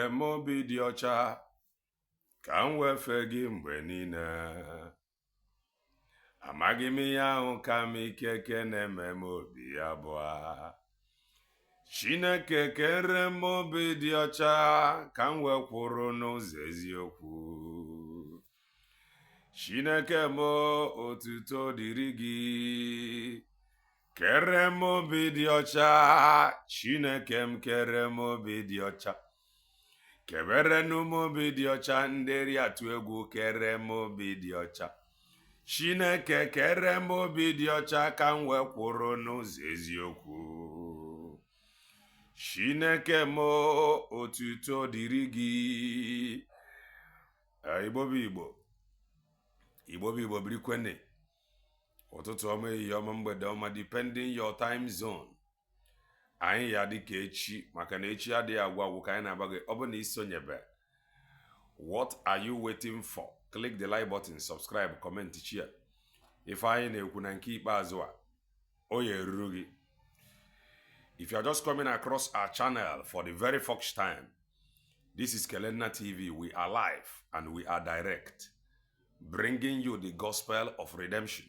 m obi dị ọcha ka m wefe gị mgbe niile. Amaghị m ihe ahụ ka m ike na-eme m obi abụọ. Chineke kere m obi dị ọcha ka m wee kwụrụ n'ụzọ eziokwu. Chineke m otuto dịrị gị. Kere m obi dị ọcha, Chineke m kere m obi dị ọcha. Keberenụ m obi dị ọcha, ndị atụ egwu kere m obi dị ọcha. Chineke kere m obi dị ọcha ka m wee kwụrụ n'ụzọ eziokwu. Chineke m otuto dịrị gị. Igbo bụ Igbo. Igbo bụ Igbo birikwene. Ụtụtụ ọma, ehihie ọma, mgbede ọma, depending your time zone. Anyị ya dị ka echi, maka na echi adịghị agwụ agwụ ka anyị na-agba gị. Ọ bụ na isonyebe, what are you waiting for? Click the like button, subscribe, comment, share. Ife anyị na-ekwu na nke ikpeazụ a, o ya eruru gị. If you are just coming across our channel for the very first time, this is Kelena TV. We are live and we are direct, bringing you the gospel of redemption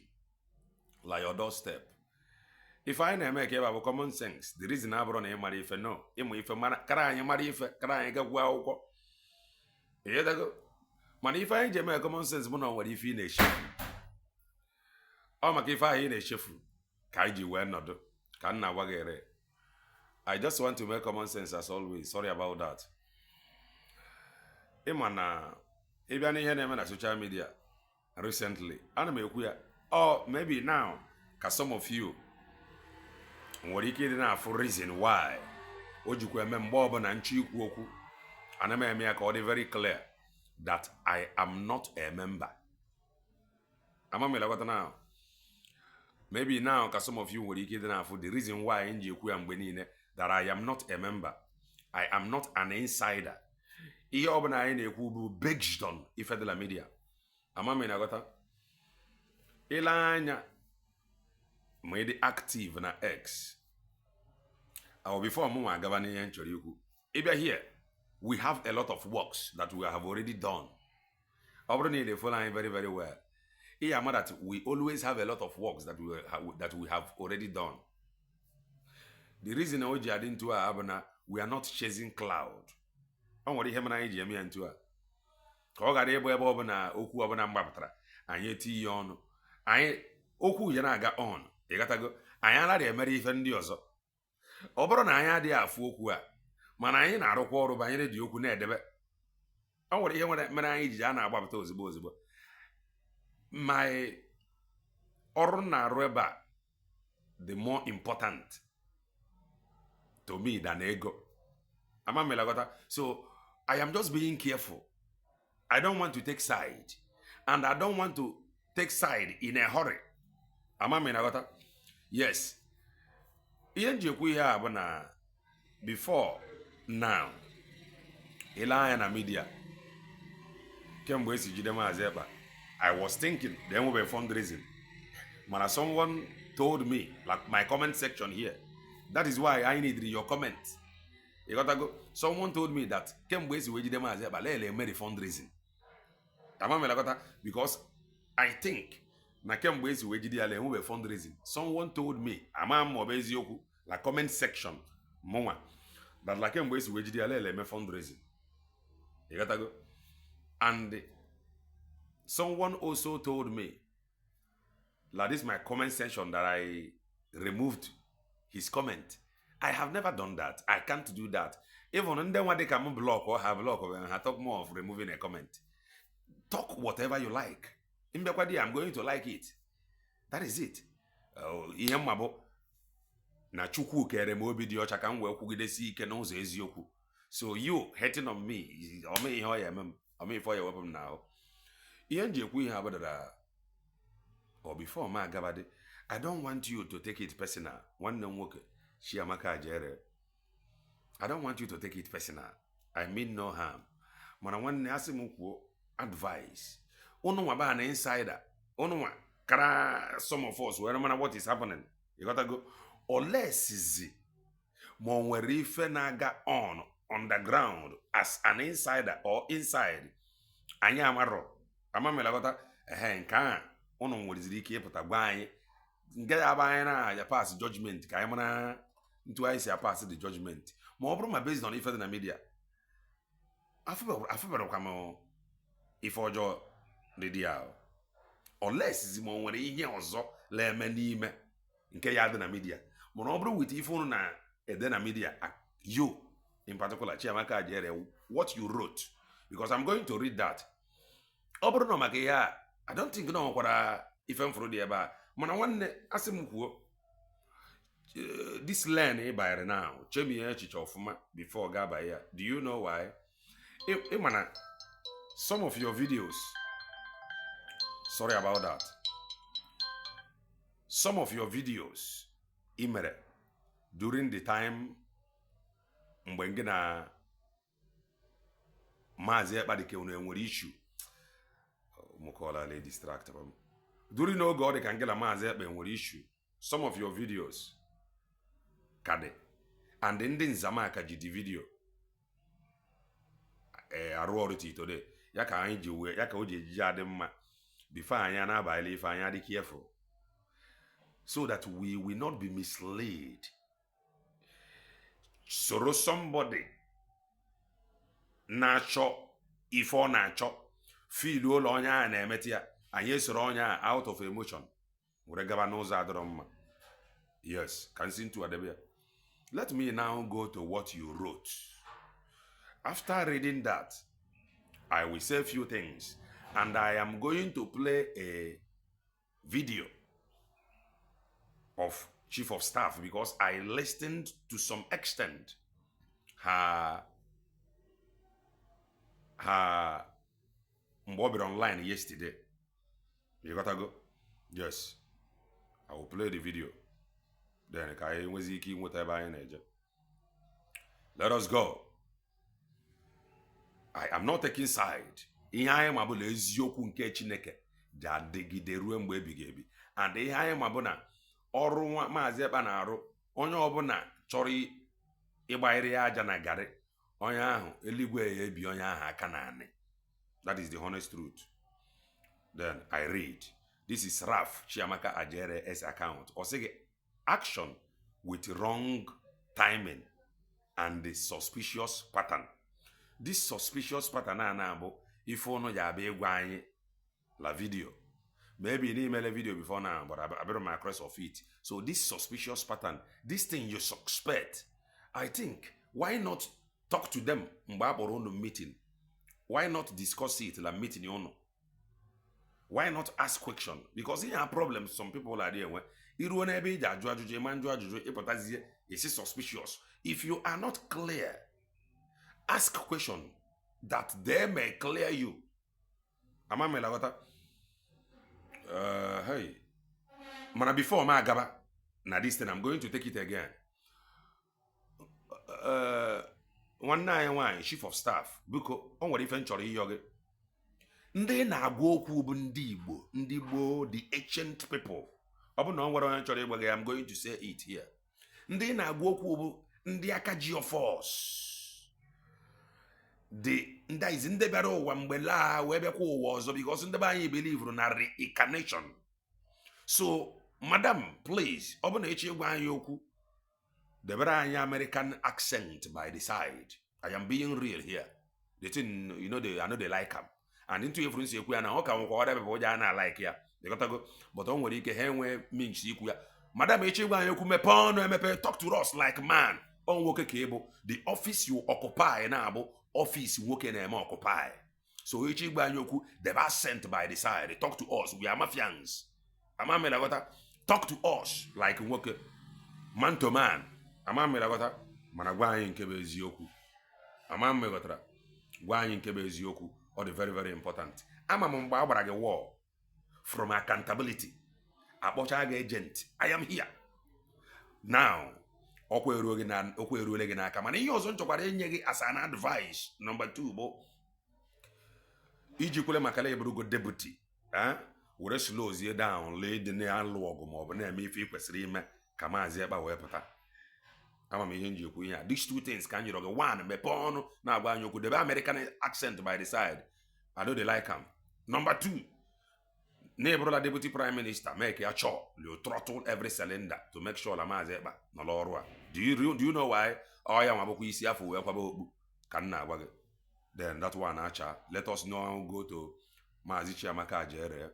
like your doorstep. If I na-eme ka ebe bụ common sense, the reason abụrụ na ị mara ife, no, ịmụ ife kara anyị mara ife, kara anyị gagwa akwụkwọ. Ịghọtago? Mana ife anyị ji eme common sense bụ na ọ nwere ife ị na-echefu. Ọ maka ife ahụ ị na-echefu ka anyị ji wee nọdụ ka nna gwa gị ere. I just want to make common sense as always. Sorry about that. Ịma na ịbịa n'ihe na-eme na social media recently, ana m ekwu ya, maybe now ka some of you nwere ike ịdị na-afụ reason why o jikwa eme mgbe ọbụla nchọ ikwu okwu. Ana m eme ya ka ọ dị very clear that I am not a member. Amamela now. Maybe now ka some of you nwere ike ịdị na-afụ the reason why m ji ekwu ya mgbe niile that I am not a member. I am not an insider. Ihe ọbụla anyị na-ekwu bụ based on ife de la media. Amamela ile anya ma ịdị active na X. Before mụ agaba n'ihe nchọrọ ikwu. Ịbịa here, we have a lot of works that we have already done. Ọ bụrụ na ị follow anyị very very well, ị ama that we always have a lot of works that we have already done. The reason o ji adị ntu a bụ na we are not chasing cloud. Ọ nwere ihe mere anyị ji eme ya ntu a ka ọ gara ịbụ ebe ọ bụ na okwu ọbụla mgbapụtara anyị eti ya ọnụ. Anyị okwu ya na-aga on, ịghọtago, anyị anaghị emere ife ndị ọzọ. Ọ bụrụ na anyị adịghị afụ okwu a, mana anyị na-arụkwa ọrụ banyere dị okwu na-edebe. Ọ nwere ihe mere anyị ji a na-agbapụta ozigbo ozigbo. My ọrụ na-arụ ebe a the more important to me than ego. Amamela. So I am just being careful. I don't want to take side, and I don't want to take side in a hurry. Amamela. Yes. Ihe nji ekwu ihe a bụ na before now, ile anya na media kemgbe esi jide Maazị Ekpa, I was thinking there will be a fundraising. Mana someone told me, like my comment section here, that is why I need your comment. You gotta go. Someone told me that kemgbe esi wee jide Maazị Ekpa, lele eme fundraising. Because I think na kemgbe esi wee jide ya le enwe fundraising. Someone told me, ama m obe eziokwu, la comment section mụnwa, that la kemgbe esi wee jide ya le eme fundraising. You gotta go. And someone also told me, like this my comment section, that I removed his comment. I have never done that. I can't do that. Even then when they come block or have block, I talk more of removing a comment. Talk whatever you like. I'm going to like it. That is it. Ihe mmabo na Chukwu kere m obi dị ọcha ka m wee kwugidesi ike n'ụzọ eziokwu. So you hating on me, ome ihe ọ ya eme m, ome ife ọ ya wepụ m n'ahụ. Ihe nji ekwu ihe abụdara, or before ma agabade, I don't want you to take it personal. Nwanne m nwoke Chiamaka jere, I don't want you to take it personal. I mean no harm. Mana nwanne asị m kwuo advice. Unu nwa ba na insider. Unu nwa kara some of us where no matter what is happening. You gotta go. Unless ma o nwere ife na-aga on on the ground as an insider or inside anyị amarọ amamelagota nke a ụnụ nwere ike ịpụta gwa anyị nke ya bụ anyị na ya pass judgment ka anyị mara ntu anyị si pass the judgment ma ọ bụrụ ma based on ife dị na media afụberekwa m ife ọjọọ dị ya unless ma o nwere ihe ọzọ na-eme n'ime nke ya dị na media mana ọ bụrụ with ife ụnụ na-ede na media you in particular Chiamaka Ajere what you wrote because I'm going to read that ọ bụrụ na maka ihe a I don't think na nwekwara ife mfụrụ dị ebe a mana nwanne asị m kwuo this lane ị banyere now chemi ya echiche ọfụma before gaba ya do you know why mana some of your videos sorry about that some of your videos ị mere during the time mgbe gị na Maazị Ekpadike unu enwere issue mụkọla le distract during n'oge ọ dị ka ngela Maazị Ekpe nwere issue some of your videos kade and ndị Nzamaka ji di video arụ ọrụ today ya ka anyị ji wee ya ka o ji ejiji adị mma before anyị na-abalị ife anyị adị careful so that we will not be misled soro somebody na-achọ ife ọ na-achọ feel ụlọ onye a na-emeti ya anyị esoro onye a out of emotion were gaba n'ụzọ adọrọ mma yes can see to adebe. Let me now go to what you wrote. After reading that, I will say a few things and I am going to play a video of Chief of Staff because I listened to some extent her Mbobi online yesterday. You gotta go? Yes. I will play the video. Then let us go. I am not taking side. Ihe anyị ma bụ na eziokwu nke Chineke ga-adịgide ruo mgbe ebighị ebi. And ihe anyị ma bụ na ọrụ Maazị Ekpa na-arụ onye ọbụla chọrọ ịgbanyere ya aja na garị onye ahụ eluigwe ya ebi onye ahụ aka na anị. That is the honest truth. Then I read. This is Raf Chiamaka Ajere's account. Or say action with wrong timing and the suspicious pattern. This suspicious pattern na if ono ya be gwa la video. Maybe you email a video before now, but I better my cross of it. So this suspicious pattern, this thing you suspect, I think, why not talk to them on the meeting? Why not discuss it la meeting you know? Why not ask question? Because here are problems some people are there when is suspicious. If you are not clear, ask question that they may clear you. Hey. Mana before ma gaba na this thing I'm going to take it again. One night chief of staff buko on what if chọrọ ndị na-agwa okwu bụ ndị Igbo the ancient people ọ bụ na ọ nwere onye chọrọ ịgwa gị I'm going to say it here ndị na-agwa okwu bụ ndị aka ji of us ndị izi ndị bịara ụwa mgbe laa wee bịakwa ụwa ọzọ because ndị be anyị believe na reincarnation. So madam please ọ bụ na echi ịgwa anyị okwu debere anyị American accent by the side. I am being real here. The thing you know I know they like them. And into influence ekwu ya na ọ ka nwekwa whatever bụ ja na like ya they got to go but o nwere ike ha enwe minch ikwu ya madam echi gwa anyị okwu mepe ọnụ emepe talk to us like man on nwoke ka ịbụ the office you occupy na abụ office nwoke na-eme occupy. So echi gwa anyị okwu they are sent by the side talk to us we are mafians amamela gota talk to us like nwoke man to man amamela gota mana gwa anyị nke bụ eziokwu amamela gotara gwa anyị nke bụ eziokwu. Or the very, very important. I'm a war from accountability. A agent. I am here. Now, as an advice. Number 2, bo. Ijikule makale ebrugo deputy. Were slow zie down, lay the near log mob, and me if you kwesịrị ime ka Maazị Ekpa wee pụta. ama m ihe nji ekwu ihe a. These two things ka anyị rọgị. One, mepee ọnụ na-agwa anyị okwu, debe American accent by the side. I don't like them. Number two, na deputy prime minister make ya sure you throttle every cylinder to make sure la Maazị Ekpa nọ n'ọrụ a. Do you know why? Ọ ya nwabụkwa isi afọ wee kwaba okpu ka nna agwa gị. Then that one acha. Let us now go to Maazị Chiamaka Jere.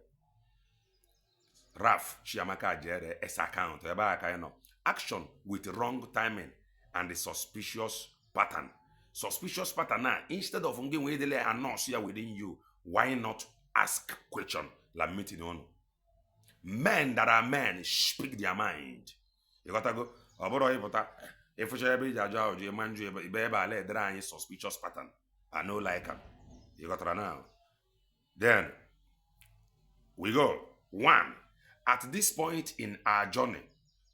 Raf Chiamaka Jere S account. Ebe a ka anyị nọ. Action with wrong timing and the suspicious pattern. Suspicious pattern now, instead of ngin we dele announce ya within you, why not ask question la meeting on? Men that are men speak their mind. You gotta go. Oboro ipota. If you ebe ija ajo you manju ebe ale dere anyị suspicious pattern. I no like am. You got it now. Then we go. One, at this point in our journey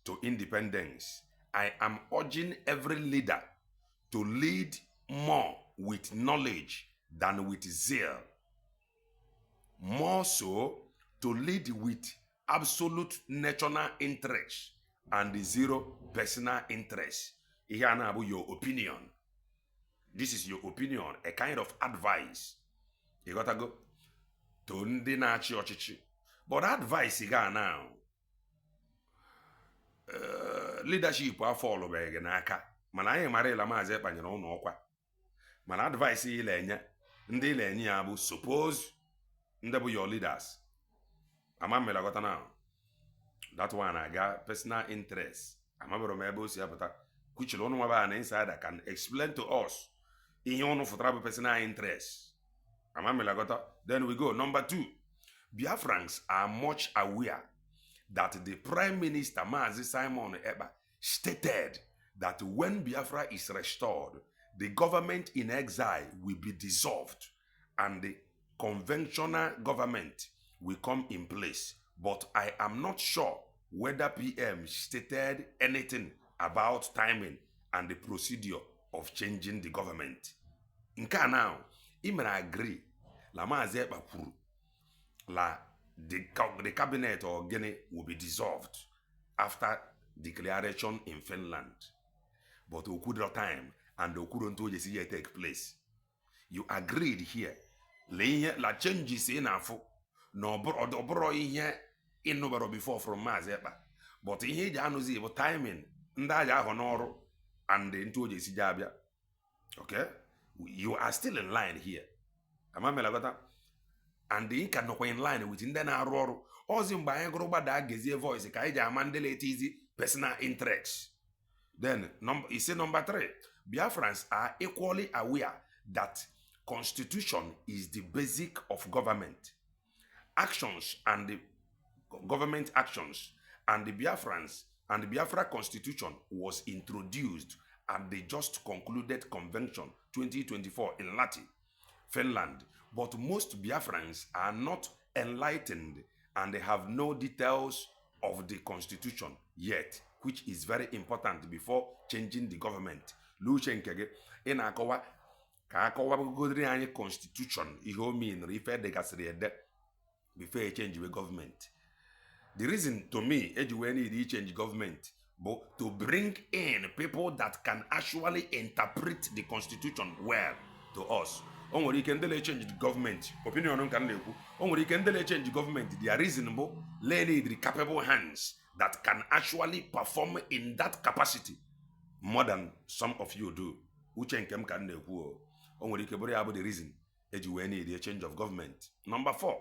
to independence, I am urging every leader to lead more with knowledge than with zeal. More so, to lead with absolute national interest and zero personal interest. Here now your opinion. This is your opinion, a kind of advice. You gotta go to ndị na-achị ọchịchị. But advice ga now. Leadership afọ ọlụbeghị n'aka. Mana anyị mara ịla Maazị Ekpa nyere ụnụ ọkwa. Mana advice ile enye ndị ile enye ya bụ suppose ndị bụ your leaders. Ama mmela gota now. That one aga personal interest. Amaboro m ebe o si apụta. Kuchiri ụnụ nwaba na insider can explain to us ihe ụnụ fụtara bụ personal interest. Ama mmela gota. Then we go. Number two, Biafrans are much aware that the Prime Minister Maazị Simon Ekpa stated that when Biafra is restored, the government in exile will be dissolved and the conventional government will come in place. But I am not sure whether PM stated anything about timing and the procedure of changing the government. Nke now, I may agree, la Maazị Ekpa kwuru, the cabinet or Guinea will be dissolved after declaration in Finland. But Okudo time and Okudo Ntojesi yet take place. You agreed here. La changes in afo no bro ihe inobero before from Maazị Ekpa. But ihe ji anuzi bụ timing ndị aja ahụ n'ọrụ and Ntojesi jabia. Okay? You are still in line here. Amamela and the can no in line with ndị na-arụ ọrụ. Ozi mgbe anyị gụrụ gbada gezie voice ka anyị ji ama ndị letizi personal interest. Then number three, Biafrans are equally aware that constitution is the basic of government actions and the government actions, and the Biafrans and the Biafra constitution was introduced at the just concluded convention 2024 in Lati, Finland. But most Biafrans are not enlightened and they have no details of the constitution yet, which is very important before changing the government. Luche Nkere, in akọwa ka akọwa godri anyị constitution ihe o mean ife degasịrị ede before a change with government. The reason to me we need change government but to bring in people that can actually interpret the constitution well to us. O nwere ike ndele change the government. Opinion nka na-ekwu. O nwere ike ndele change government. They are reasonable, need the capable hands that can actually perform in that capacity more than some of you do. Uche nke m ka na-ekwu. O nwere ike bụrụ ya bụ the reason we need a change of government. Number four,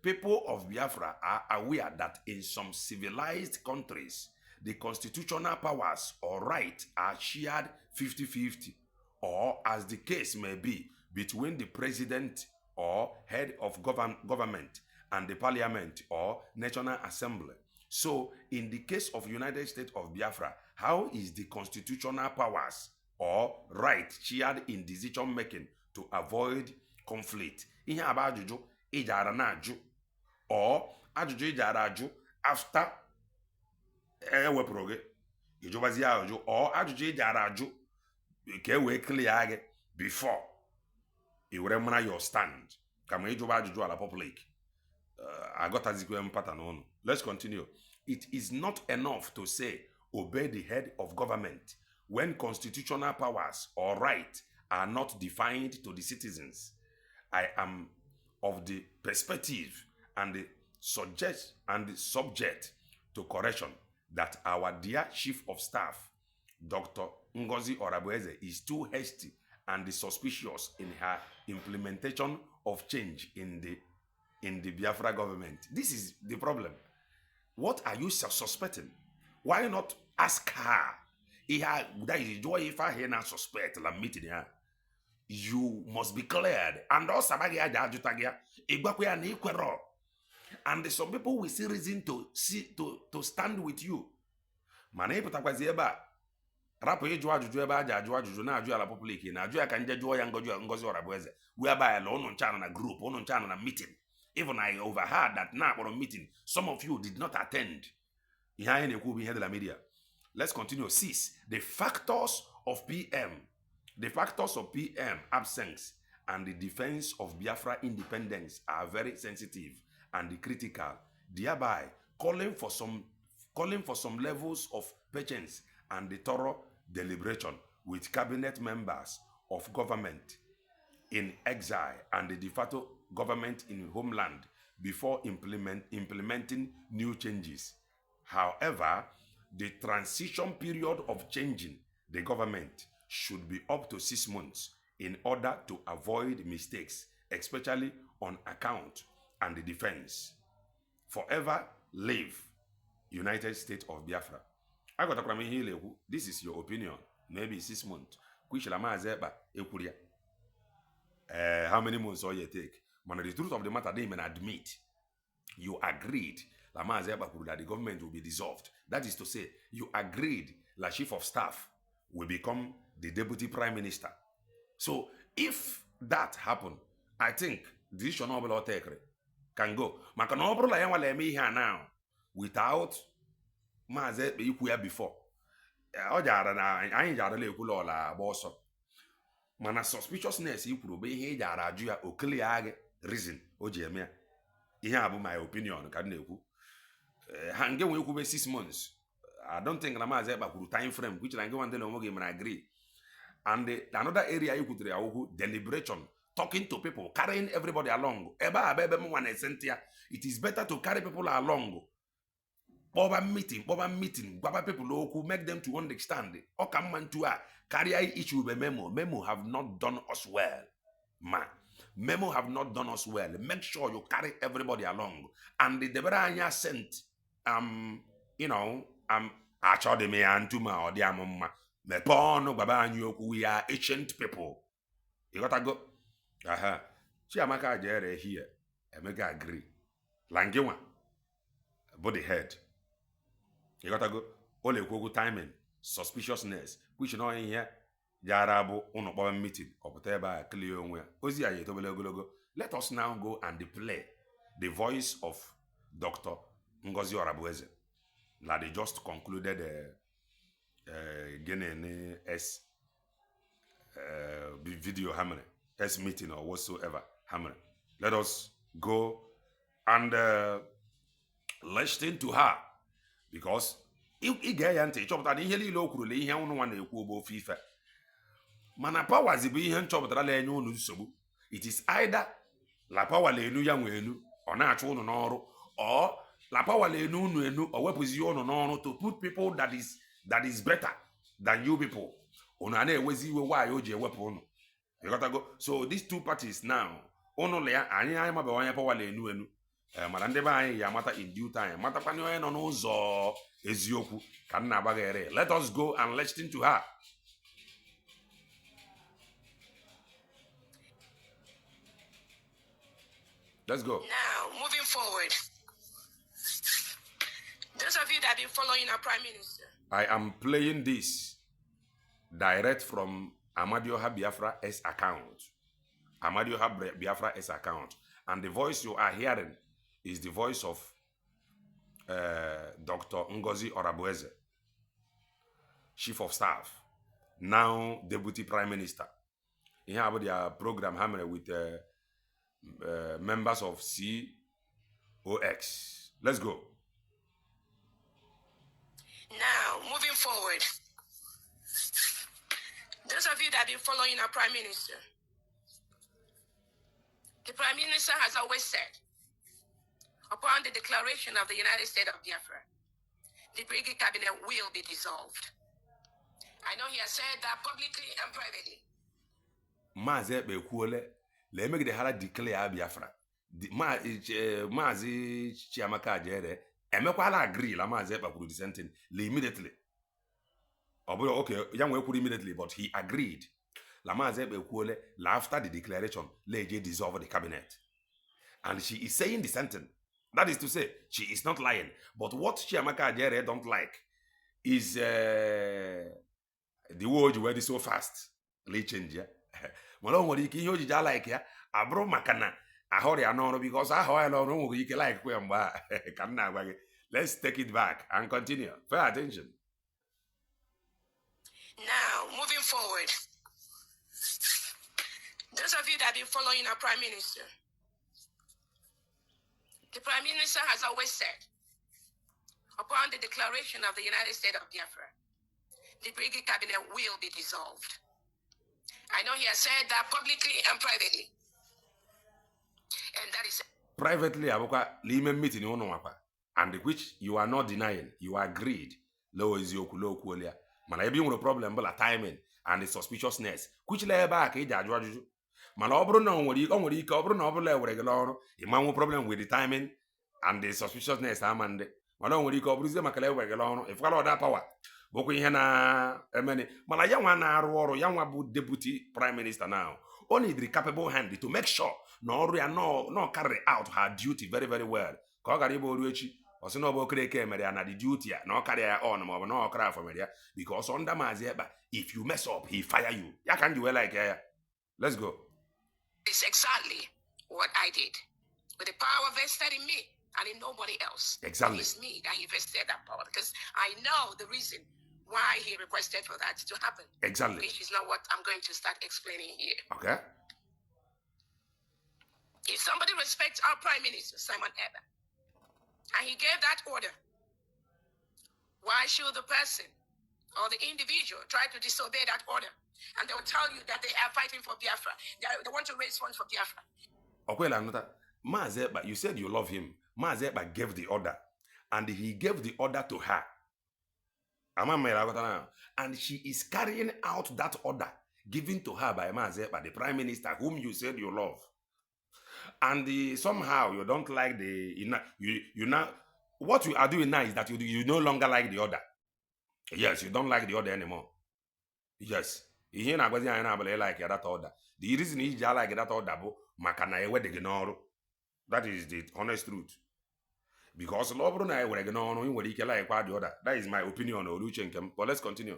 people of Biafra are aware that in some civilized countries, the constitutional powers or rights are shared 50-50, or as the case may be, between the president or head of government and the parliament or national assembly. So, in the case of United States of Biafra, how is the constitutional powers or right shared in decision making to avoid conflict? Ihe aba ajụjụ ijara na ajụ or ajụjụ ijara ajụ after ewepụrụ gị ijubazi ajụ or ajụjụ ijara ajụ ka wee clear gị before i were mara your stand kama ijuba ajụjụ ala public. Agotazikwe pattern on. Let's continue. It is not enough to say obey the head of government when constitutional powers or rights are not defined to the citizens. I am of the perspective and the subject to correction that our dear Chief of Staff, Dr. Ngozi Orabueze, is too hasty and suspicious in her implementation of change in the Biafra government. This is the problem. What are you suspecting? Why not ask her? That is why if I hear not suspect la meeting here, you must be cleared. And also, and some people will see reason to stand with you. Mana ịpụtakwazi ebe a rapụ ịjụ ajụjụ ebe a ji ajụ ajụjụ na-ajụ ala public na-ajụ ya ka nje jụọ ya Ngozi Orabueze whereby la ụnụ ncha na group ụnụ ncha na meeting. Even I overheard that na akpọrọ meeting some of you did not attend. Ihe anyị na-ekwu bụ ihe de la media. Let's continue. 6. The factors of PM absence and the defense of Biafra independence are very sensitive and critical, thereby calling for some levels of patience and the thorough deliberation with cabinet members of government in exile and the de facto government in homeland before implementing new changes. However, the transition period of changing the government should be up to 6 months in order to avoid mistakes, especially on account and the defense. Forever live United States of Biafra. I got a here. This is your opinion. Maybe 6 months. How many months all you take? But the truth of the matter, they may admit you agreed that the government will be dissolved. That is to say, you agreed the chief of staff will become the deputy prime minister. So if that happen, I think this should not be can go. Now without before. Mana suspiciousness ikwuru be ihe ejara aju ya okele reason o ji eme ihe a bụ my opinion ka na-ekwu ha nge nwe ekwube 6 months. I don't think na Maazị Ekpa kwuru time frame which na nge nwande na onwe gị mere agree. And another area you could deliberation, talking to people, carrying everybody along. It is better to carry people along. Boba meeting, Baba people who make them to understand. Or come man to carry issue with memo. Memo have not done us well. Memo have not done us well. Make sure you carry everybody along. And the Debranya sent, actually me antuma or the we are ancient people. You gotta go. Chiamaka jere here. Emeka agree. Langewa. Body head. You gotta go. Ole kwogu timing. Suspiciousness. Which no in here. Jarabu uno meeting. Opoteba clear onwe. Ozi aye tobele ogologo. Let us now go and play the voice of Dr. Ngozi Orabueze. Like they just concluded video hammer, S meeting or whatsoever hammer. Let us go and listen to her, because mana power zibu ihe nchọpụtara la enye unu nsogbu. It is either la power la enu ya nwe enu ọ na-achụ unu n'ọrụ, or la power la enu unu enu o wepụzi unu n'ọrụ to put people that is better than you people. Unu na-ewezi iwe why o ji ewepụ unu. You got to go. So these two parties now, unu le ya anyị mabe onye power la enu enu. Mara ndị be anyị ya mata in due time. Matakwana onye nọ n'ụzọ eziokwu ka nna agbaghere. Let us go and listen to her. Let's go. Now, moving forward. Those of you that have been following our Prime Minister. I am playing this direct from Amadioha Biafra S account. Amadioha Biafra S account. And the voice you are hearing is the voice of Dr. Ngozi Orabueze, Chief of Staff, now Deputy Prime Minister. He have their program hammer with members of COX. Let's go. Now, moving forward. Those of you that have been following our Prime Minister, the Prime Minister has always said, upon the declaration of the United States of Biafra, the Brigade Cabinet will be dissolved. I know he has said that publicly and privately. Maazị Ekpa ekwuole la emegide hara declare Biafra. Maazị Chiamaka jere emekwala agree la Maazị Ekpa kwuru the same thing immediately. Okay, ya nwee kwuru immediately, but he agreed. La Maazị Ekpa ekwuole la after the declaration la eje dissolve the cabinet. And she is saying the same thing. That is to say, she is not lying. But what Chiamaka jere don't like is the word word is so fast. Let change ya. Mana nwere ike ihe ojiji like ya abụrụ maka na ahụrụ ya n'ọrụ, because ahụ ya n'ọrụ nwere ike like kwe mgbe ka m na-agwa gị. Let's take it back and continue. Pay attention. Now, moving forward, those of you that have been following our Prime Minister, the Prime Minister has always said, upon the declaration of the United States of Biafra, the Brigade Cabinet will be dissolved. I know he has said that publicly and privately. And that is privately abụkwa n'ime meeting ụnụ nwakwa, and which you are not denying, you agreed low eziokwu low kwuolia, mana ebe ị nwere problem bụla timing and the suspiciousness kwuchila ebe a ka iji ajụ ajụjụ. Mana ọ bụrụ na ọ nwere ike ọ bụrụ na ọ bụla ewere gị n'ọrụ ịmanwụ problem with the timing and the suspiciousness ama ndị, mana ọ nwere ike ọ bụrụzie maka na ewere gị n'ọrụ ịfụkwala ọda power bụkwa ihe na-emeni. Mana ya nwa na-arụ ọrụ, ya nwa bụ deputy prime minister now, o need the capable hand to make sure na ọrụ ya no carry out her duty very very well, ka ọ gara ịbụ oru echi ọ sị na ọ bụ Okereke mere ya na the duty ya na ọ karịa ya on, ma ọ bụ na ọ kara afọ mere ya, because under Maazị Ekpa, if you mess up he fire you. Ya ka ndị wee like ya. Let's go. It's exactly what I did with the power vested in me and in nobody else. Exactly. It's me that invested that power, because I know the reason why he requested for that to happen. Exactly. Which is not what I'm going to start explaining here. Okay. If somebody respects our Prime Minister, Simon Ekpa, and he gave that order, why should the person or the individual try to disobey that order? And they will tell you that they are fighting for Biafra. They want to raise funds for Biafra. Okay, Maazị Ekpa, you said you love him. Maazị Ekpa gave the order, and he gave the order to her. And she is carrying out that order given to her by Maazị Ekpa, the Prime Minister, whom you said you love. And somehow you don't like you now. What you are doing now is that you no longer like the order. Yes, you don't like the order anymore. Yes. Ihe na-agwazi anyị na-abụla like that order. The reason iji like that order bụ maka na ewede gị n'ọrụ. That is the honest truth. Because ọ bụrụ na ewere gị n'ọrụ, ị nwere ike like the order. That is my opinion on uche nke m. But let's continue.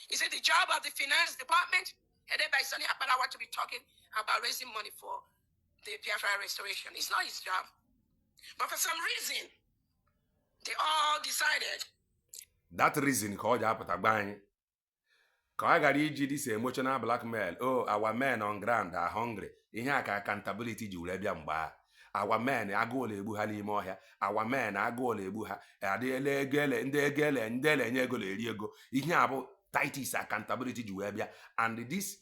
Is it the job of the finance department, headed by Sonny Aparawa, to be talking about raising money for the Biafra restoration? It's not his job. But for some reason, they all decided. That reason ka ọ ji apụta gba anyị. Ka ọ gara iji this emotional blackmail. Oh, our men on ground are hungry. Ihe aka accountability ji were bịa mgbe our men agụụ na-egbu ha n'ime ọhịa. Our men agụụ na-egbu ha. Adịele egele ndị egele ndị enye ego na-eri ego. Ihe a bụ Titus accountability ji wee bịa. And this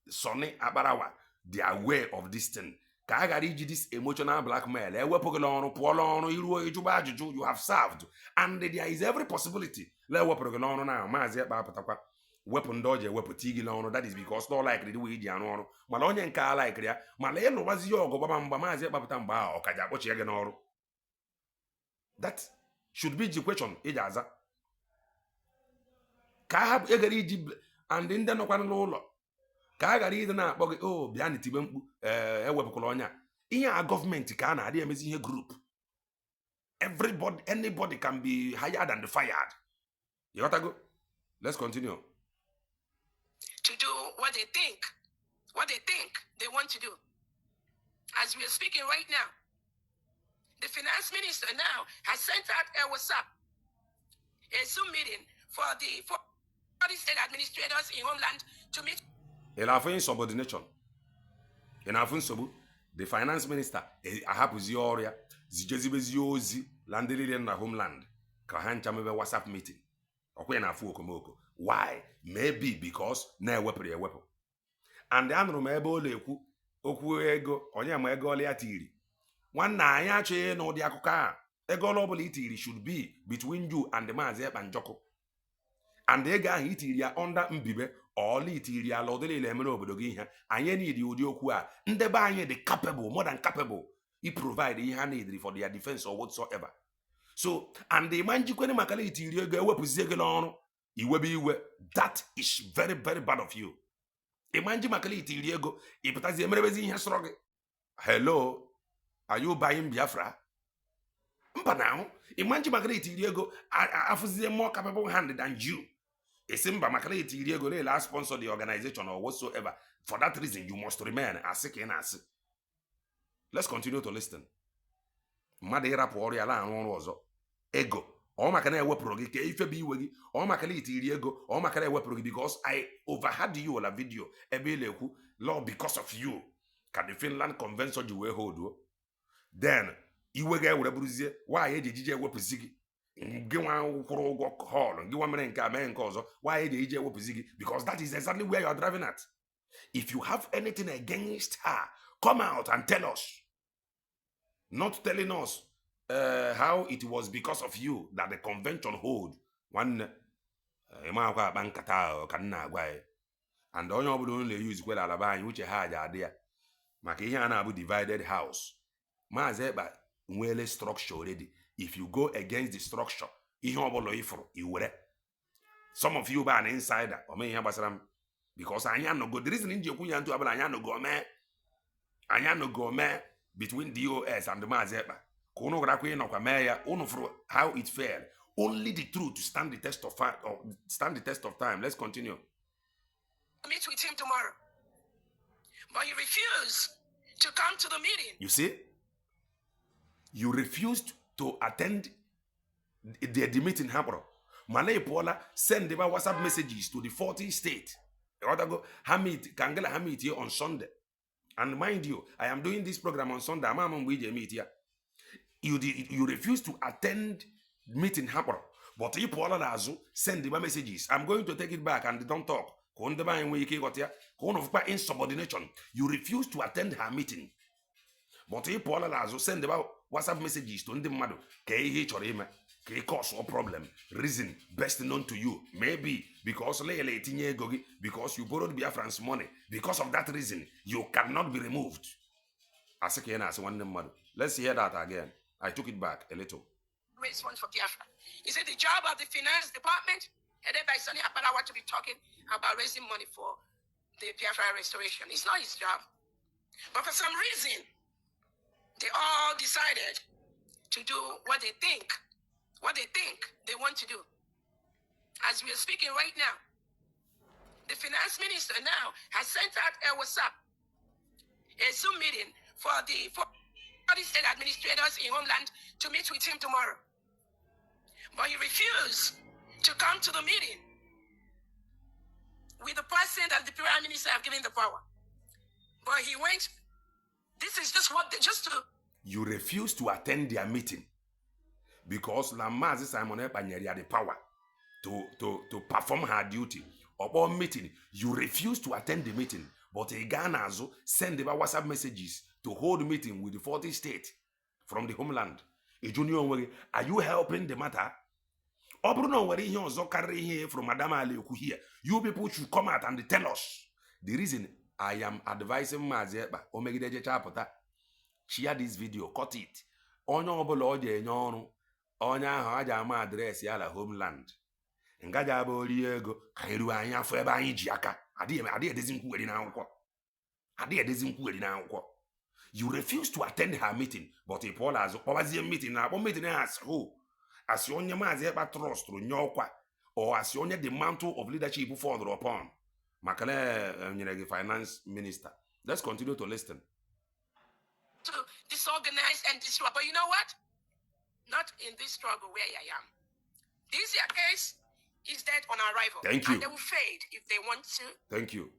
Sonny Aparawa, their way of this thing. Ka a gara iji this emotional blackmail ewepụghị n'ọrụ pụọ n'ọrụ iruo ịjụba ajụjụ, you have served, and there is every possibility la ewepụrụ gị n'ọrụ na Maazị Ekpa apụtakwa wepụ ndị ọji ewepụta gị n'ọrụ. That is because no like the way iji arụ ọrụ, mana onye nke a like ya, mana ịlụwazi ya ọgụ gbaba mgba Maazị Ekpa pụta mgbe ahụ ọ ka ji akpọchie gị n'ọrụ. That should be the question iji aza. Ka ha egara iji and ndị nọkwa n'ụlọ ka a gara ịdị na-akpọ gị o bịa na tibe mkpu ewepụkwala onye a. Ihe a gọọmenti ka a na-adị emezi ihe group. Anybody can be hired and fired. You got to go. Let's continue. To do what they think they want to do. As we are speaking right now, the finance minister now has sent out a WhatsApp, a Zoom meeting for the state administrators in Homeland to meet. In our insubordination, in our nsogbu, the finance minister ahapụzi ọrụ ya zijezibezi ozi landịrịrị na Homeland ka ha ncha mebe WhatsApp meeting. Ọkwe na afụ okomoko, Why? Maybe because na-ewepụrụ ewepụ. And anụrụ m ebe ọ na-ekwu okwu ego, onye ma ego ole ya tiri. Nwanne anyị achọghị n'ụdị akụkọ a. Ego ole ọbụla itiri should be between you and Maazị Ekpa Njọkụ. And ego ahụ itiri ya under mbibe ọla itiri ya lọdụ niile emere obodo gị ihe. Anyị need ụdị okwu a. Ndebe anyị dị capable, more than capable, i provide ihe ha need for their defense or whatsoever. So, and the man jikwene maka na itiri ego ewepụzie gị n'ọrụ iwebe iwe. That is very, very bad of you. Imanji maka na itiri ego ịpụtazie emerebezi ihe sọrọ gị. Hello, are you buying Biafra? Mba now, imanji maka na itiri ego afụzie more capable hand than you. Esi mba maka na itiri ego na sponsor the organization or whatsoever. For that reason, you must remain asị ka ị na-asị. Let's continue to listen. Mmadụ ịrapụ ọrụ ya la arụ ọrụ ọzọ. Ego. Ọ maka na ewepụrụ gị ka ife bụ iwe gị. Ọ maka na itiri ego. Ọ maka na ewepụrụ gị because I overheard you on a video ebe ị na-ekwu law because of you ka the Finland Convention ji wee hold. Then iwe ga-ewere bụrụzie nwaanyị eji ejije ewepụzi gị. Gị nwa kwụrụ ụgwọ hall, gị nwa mere nke a mee nke ọzọ. Nwaanyị eji ejije ewepụzi gị because that is exactly where you are driving at. If you have anything against her, come out and tell us. Not telling us how it was because of you that the convention hold. One ịmakwa akpa nkata ka nna agwa ya. And onye ọbụla unu na-use kwela alaba anyị uche ha aja adị ya. Maka ihe a na-abụ divided house. Maazị Ekpa nwere structure already. If you go against the structure, ihe ọbụla ifuru iwere. Some of you are an insider. O mee ihe gbasara m. Because anyị anọgo, the reason nji ekwu ya ntụ abụla anyị anọgo mee between DOS and Maazị Ekpa. Ka unu grakwa ịnọkwa mee ya, unu furu how it failed. Only the truth to stand the test of time. Let's continue. Meet with him tomorrow. But you refuse to come to the meeting. You see? You refused to attend the meeting. Malay Paula send them WhatsApp messages to the 40 states. Kangela Hamid here on Sunday. And mind you, I am doing this program on Sunday. Meet here. You refuse to attend meeting happen. But you Paula Lazo send the messages. I'm going to take it back and don't talk. Insubordination. You refuse to attend her meeting. But you Paula Lazo send the WhatsApp messages to the mother. Cause or problem. Reason best known to you. Maybe because because you borrowed Biafran's money. Because of that reason, you cannot be removed. Let's hear that again. I took it back a little. Raise funds for Biafra. Is it the job of the finance department, headed by Sonny Apalawa, to be talking about raising money for the Biafra restoration? It's not his job. But for some reason, they all decided to do what they think they want to do. As we are speaking right now, the finance minister now has sent out a WhatsApp, a Zoom meeting for the state administrators in Homeland to meet with him tomorrow. But he refused to come to the meeting with the president and the prime minister have given the power. But he went. This is just what just to. You refuse to attend their meeting because Lamazi Simon Ekpa had the power to perform her duty. Upon meeting, you refuse to attend the meeting, but a Ghanazo send the WhatsApp messages to hold meeting with the 40 states from the homeland. Are you helping the matter? From Madam Ali here. You people should come out and tell us. The reason I am advising Maazị Ekpa Omegideje chapụta, share this video, cut it. Onye ọbụla o je enye ọrụ, onye ahụ aja ama adreesị ya la homeland. Ngaja bụ ori ego ka iru anyị afọ ebe anyị ji aka. Adịghị edezi nkwugheri n'akwụkwọ. You refuse to attend her meeting, but if Paul has a meeting, meeting as who? As onye Maazị Ekpa trust nye ọkwa, or as onye the mantle of leadership further upon. Makale finance minister. Let's continue to listen. To disorganize and disrupt. But you know what? Not in this struggle where I am. This case is dead on arrival. Thank you. And they will fade if they want to. Thank you.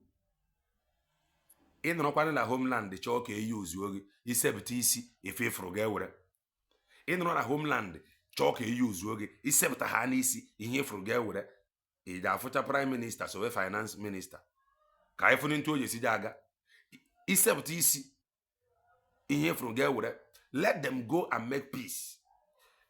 In the homeland, the chalk use is 70 if you forget. In the homeland, chalk use is 70 hanisi in here forget. ije afụcha prime minister sowe finance minister ka anyị fụnụ ntu oye si je aga isepụta isi ihe fụrụ ga-ewere let them go and make peace.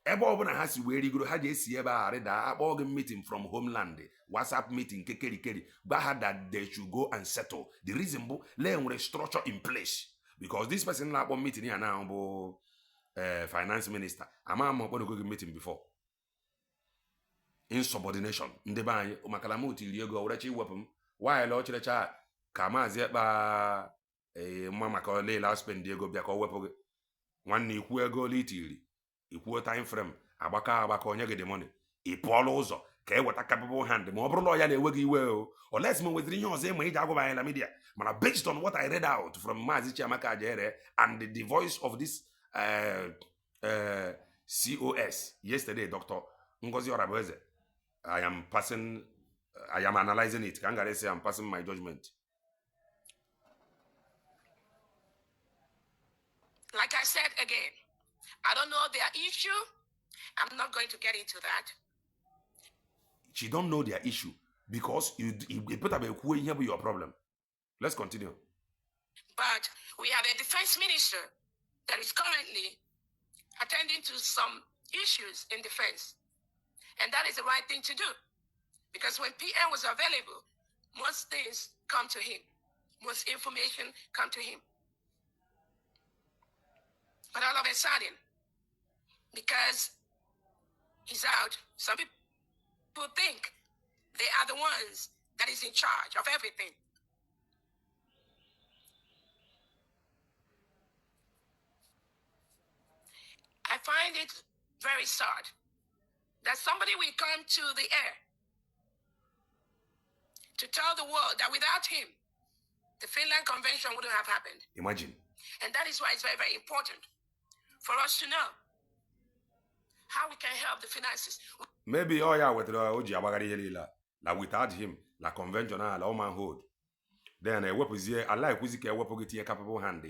Ebe ọbụla ha si wee rigoro ha ji esi ebe a rịda akpọ gị meeting from homeland WhatsApp meeting nke kerikeri gba ha that they should go and settle. The reason bụ le nwere structure in place because this person na-akpọ meeting ya na bụ finance minister ama m ọkpọ gị meeting before insubordination ndị be anyị maka na m otiri ego werecha iwepụ m nwaanyị ọchịrịcha ka maazị ekpa mma maka ọlele spend ego bịa ka ọ wepụ gị nwanne ikwu ego ole itiri ikwuo time frame agbaka onye gị dị money ị pụọla ụzọ ka e weta capable hand ma ọ bụrụ na ya na-ewe gị iwe o oles m nwetara ihe ọzọ ịma iji agwa anyị na media mana based on what I read out from Maazị Chiamaka Ajere and the voice of this COS yesterday, Dr. Ngozi Orabueze, I am analyzing it. Can I say I'm passing my judgment? Like I said again, I don't know their issue. I'm not going to get into that. She don't know their issue because you put up your problem. Let's continue. But we have a defense minister that is currently attending to some issues in defense. And that is the right thing to do. Because when PM was available, most things come to him. Most information come to him. But all of a sudden, because he's out, some people think they are the ones that is in charge of everything. I find it very sad that somebody will come to the air to tell the world that without him, the Finland Convention wouldn't have happened. Imagine. And that is why it's very, very important for us to know how we can help the finances. Maybe without him, la convention la man hold. Then a weapon I like Wizika weapon capable hand.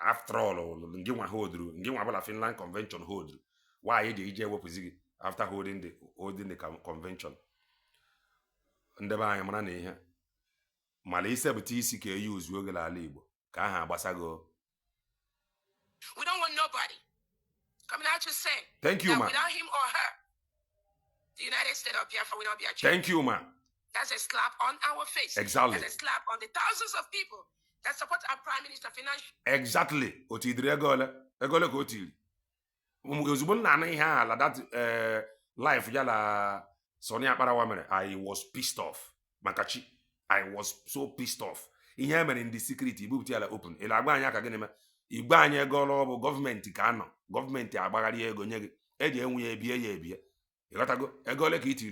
After all, Ngiwa Finland Convention hold. Why the EJ weapon after holding the convention? Ndeba anya mara na ihe mala isebute isi ka use oge la ala Igbo ka aha agbasago. We don't want nobody coming out to say thank you, that ma. Without him or her, the United States of Biafra will not be achieved. Thank you, ma. That's a slap on our face. Exactly. That's a slap on the thousands of people that support our Prime Minister financially. Exactly. Otidiri egole ka otiri. Ozugbo nna na ihe ala that life ya la Sonia Parawamere, I was pissed off. Makachi, I was so pissed off. In here, in the secret, Ibu Tiala open. Elaganya Kaganema, Ibanya Golo, government Kano, government Abagari Ego Neg, Eje Bia. You gotta go, Egole Kitty,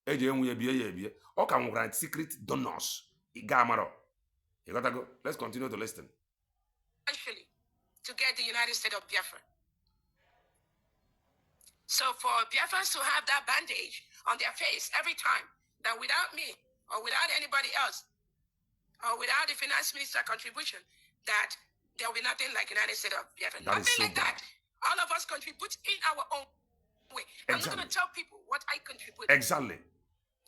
Eje Bia. Or can grant secret donors, Igamaro. You gotta go. Let's continue to listen. Actually, to get the United States of Biafra. So for Biafrans to have that bandage on their face every time, that without me, or without anybody else, or without the finance minister contribution, that there will be nothing like United States of Biafra. Nothing so like that. All of us contribute in our own way. I'm not going to tell people what I contribute. Exactly.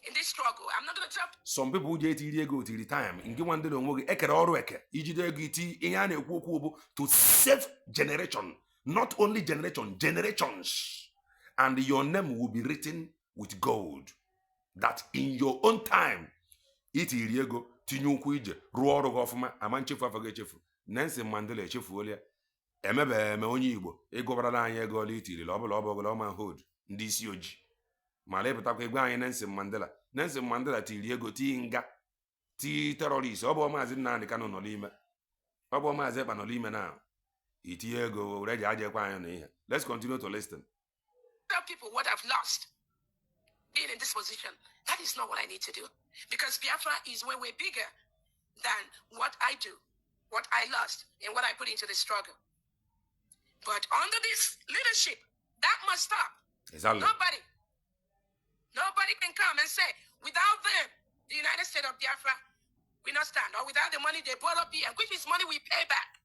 In this struggle, I'm not going to tell some people who get ego till the time in one day don't ekere oru eke ijide ego iti ihe a na-ekwu okwu bụ to save generation, not only generations. And your name will be written with gold. That in your own time, iti ego tinye ukwu ije ruo ọrụ gị ọfụma ama nchefu afọ gị echefu. Nelson Mandela echefuola emebe onye Igbo ịgụbarala anyị ego ole itirila ọ bụla ọ bụgolo ọma hold ndị isi ojii ma lepụtakwa ego anyị Nelson Mandela tiri ego ti nga ti terrorist ọ bụ Maazị Nnamdi Kanu nọ n'ime ọ bụ Maazị Ekpa nọ n'ime na itinye ego reji ajekwa anyị na ihe. Let's continue to listen. Tell people what I've lost being in this position. That is not what I need to do. Because Biafra is way, way bigger than what I do, what I lost, and what I put into the struggle. But under this leadership, that must stop. Exactly. Nobody can come and say, without them, the United States of Biafra will not stand. Or without the money they brought up here, which is money we pay back.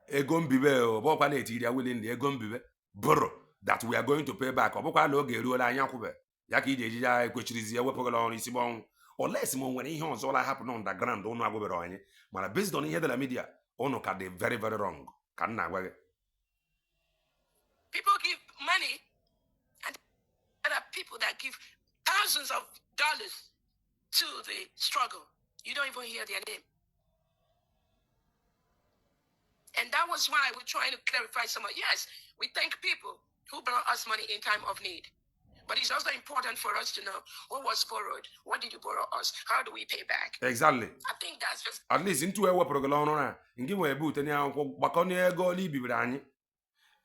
Ego mbibe o bokwa na etiri ya willing ego mbibe borrow that we are going to pay back. Obokwa na oge eruola anya kwube. ya ka iji ejiji ya ekwechirizi ya wepụgala ọrụ isi ọnwụ oles ma o nwere ihe ọzọ la hapụ na underground ụnụ agwụbere anyị mana based on ihe dị na media ụnụ ka dị very very wrong ka m na-agwa gị. People give money and there are people that give thousands of dollars to the struggle. You don't even hear their name. And that was why we're trying to clarify some of, yes, we thank people who brought us money in time of need. But it's also important for us to know what was borrowed, what did you borrow us, how do we pay back? Exactly. I think that's just... At least ntu ewepụrụ gị ọrụ na nke nwere ebe na akwụkwọ gbakọ n'ego ole ibibiri anyị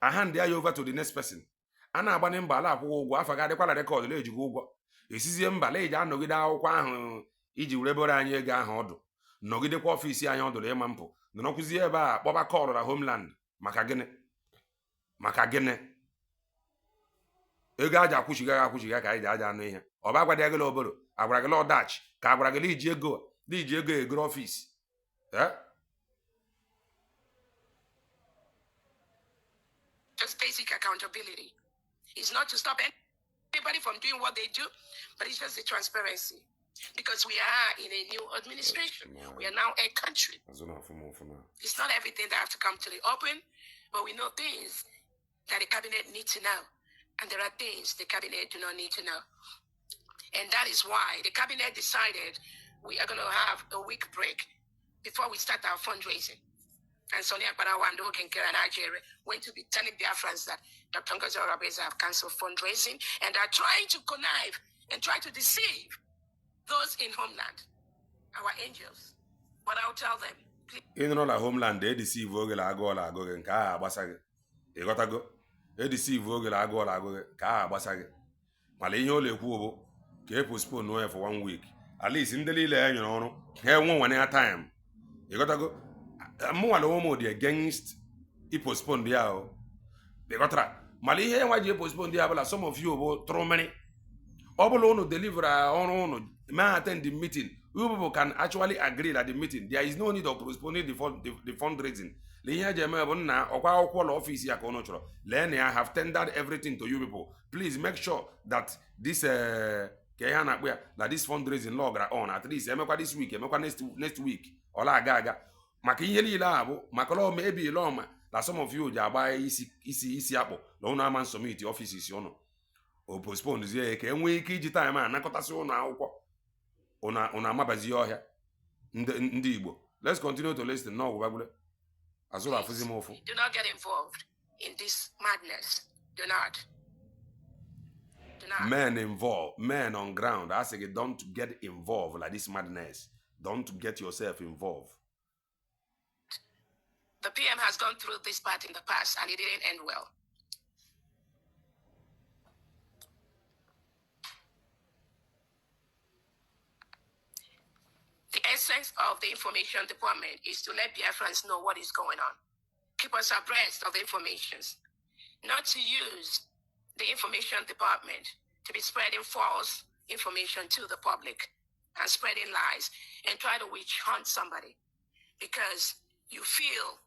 a hand ya over to the next person. A na-agbanye mba ala akwụkwọ ụgwọ afọ ga-adịkwala rekọdụ la ejikwa ụgwọ esizie mba la eji anọgide akwụkwọ ahụ iji were bere anyị ego ahụ ọdụ nọgidekwa ọfisi anyị ọdụrụ ịma mpụ nọrọkwụzie ebe a kpọba kọlụ na homeland maka gịnị ego aja akwụchiga ka anyị ji aja anụ ihe ọ bụ agwada gị oboro agwara gị ọdachi ka agwara gị iji ego egoro ọfisi just basic accountability. It's not to stop anybody from doing what they do, but it's just the transparency. Because we are in a new administration. We are now a country. It's not everything that have to come to the open, but we know things that the cabinet needs to know. And there are things the cabinet do not need to know. And that is why the cabinet decided we are going to have a week break before we start our fundraising. And Sonia Barawa and Nkere and Nkere went to be telling Biafrans that Dr. Ngozi Orabueze have cancelled fundraising and are trying to connive and try to deceive those in homeland, our angels. But I'll tell them. In all homeland, they deceive Ogela Agola Ago and Ka Basag. You got to go. They deceive Ogela Agola Ago, Ka Basag. Malinho Le Kubo, Ke postpone no for 1 week. At least in the little, you know, here one at a time. You got to go. More and more against he postponed the hour. They got to Mali here why you postpone the hour. Some of you will throw money. Obolo deliver our own man attend the meeting. You people can actually agree at the meeting. There is no need of postponing the fundraising. I have tendered everything to you people. Please make sure that this that this fundraising log are on at least this week, next week. Ola gaga. Maka ihe niile a bụ maka law maybe law ma na some of you ji agba isi akpọ na ụnụ ama summit offices ụnụ o postpone zie ka enwee ike iji time a nakọtasị ụnụ akwụkwọ ụnụ amabazi ọhịa ndị Igbo. Let's continue to listen. No, Babule. Azura afụzi m ofu. Do not get involved in this madness. Do not. Men involved, men on ground. I say don't get involved like this madness. Don't get yourself involved. The PM has gone through this part in the past and it didn't end well. The essence of the information department is to let Biafrans know what is going on. Keep us abreast of the informations. Not to use the information department to be spreading false information to the public and spreading lies and try to witch hunt somebody because you feel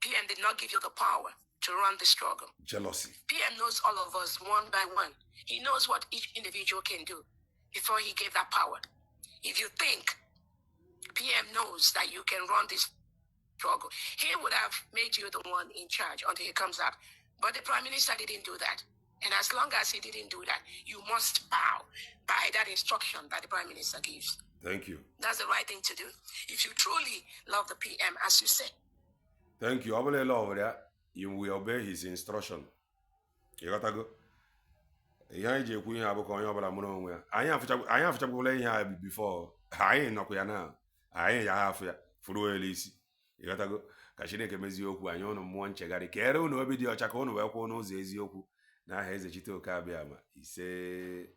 PM did not give you the power to run the struggle. Jealousy. PM knows all of us one by one. He knows what each individual can do before he gave that power. If you think PM knows that you can run this struggle, he would have made you the one in charge until he comes up. But the Prime Minister didn't do that. And as long as he didn't do that, you must bow by that instruction that the Prime Minister gives. Thank you. That's the right thing to do. If you truly love the PM, as you say. Thank you. I will over there. You will obey his instruction. You got to go. I have before. I ain't not now. I ain't half ya. For Elise. You got to go. Kashineke mezioku anyono mwanchegari. Kere uno obidi ochaka uno weko no zezioku. Na heze chito kabiama. Ise